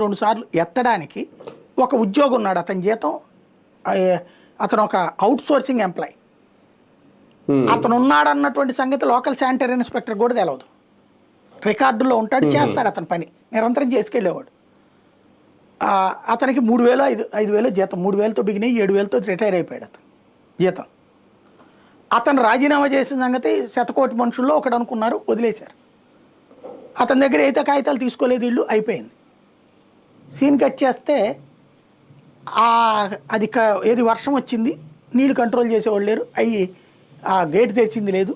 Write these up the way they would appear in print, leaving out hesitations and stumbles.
2 సార్లు ఎత్తడానికి ఒక ఉద్యోగం ఉన్నాడు, అతని జీతం అతను ఒక అవుట్ సోర్సింగ్ ఎంప్లాయ్, అతను ఉన్నాడు అన్నటువంటి సంగతి లోకల్ శానిటరీ ఇన్స్పెక్టర్ కూడా తెలియదు. రికార్డుల్లో ఉంటాడు, చేస్తాడు అతని పని, నిరంతరం చేసుకెళ్ళేవాడు. అతనికి 3,000 5,000 జీతం, 3,000తో బిగినాయి, 7,000తో రిటైర్ అయిపోయాడు అతను జీతం. అతను రాజీనామా చేసిన సంగతి శతకోటి మనుషుల్లో ఒకడు అనుకున్నారు, వదిలేశారు. అతని దగ్గర అయితే కాగితాలు తీసుకోలేదు వీళ్ళు, అయిపోయింది. సీన్ కట్ చేస్తే అది ఏది వర్షం వచ్చింది, నీళ్ళు కంట్రోల్ చేసేవాళ్ళు లేరు, అయ్యి ఆ గేట్ తెచ్చింది లేదు,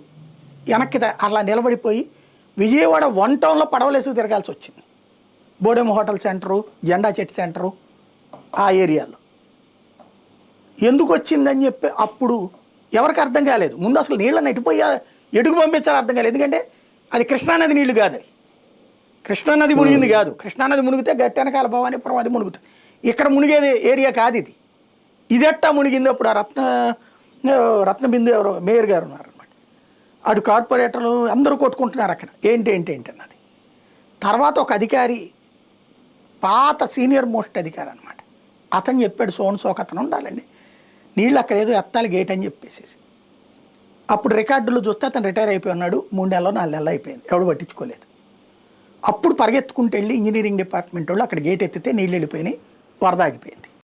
వెనక్కి అలా నిలబడిపోయి విజయవాడ 1 టౌన్లో పడవలేసుకు తిరగాల్సి వచ్చింది. బోడెం హోటల్ సెంటరు, జెండా చెట్టు సెంటరు, ఆ ఏరియాలో ఎందుకు వచ్చిందని చెప్పి అప్పుడు ఎవరికి అర్థం కాలేదు. ముందు అసలు నీళ్ళని ఎటుపోయా ఎడుగు పంపించాలో అర్థం కాలేదు. ఎందుకంటే అది కృష్ణానది నీళ్లు కాదు, అవి కృష్ణానది మునిగింది కాదు. కృష్ణానది మునిగితే గట్టెనకాల భవానీపురం అది మునుగుతుంది, ఇక్కడ మునిగేది ఏరియా కాదు ఇది. ఇదెట్టా మునిగింది. అప్పుడు ఆ రత్నబిందు ఎవరో మేయర్ గారు ఉన్నారనమాట, అటు కార్పొరేటర్లు అందరూ కొట్టుకుంటున్నారు అక్కడ ఏంటి అన్నది. తర్వాత ఒక అధికారి, పాత సీనియర్ మోస్ట్ అధికారి అనమాట, అతను చెప్పాడు సోన్సోక్ అతను ఉండాలండి, నీళ్ళు అక్కడ ఏదో ఎత్తాలి గేట్ అని చెప్పేసి. అప్పుడు రికార్డులు చూస్తే అతను రిటైర్ అయిపోయి ఉన్నాడు, 3 నెలలు 4 నెలలు అయిపోయింది, ఎవడు పట్టించుకోలేదు. అప్పుడు పరిగెత్తుకుంటూ వెళ్ళి ఇంజనీరింగ్ డిపార్ట్మెంట్ వాళ్ళు అక్కడ గేట్ ఎత్తితే నీళ్ళు వెళ్ళిపోయినాయి, వరద ఆగిపోయింది.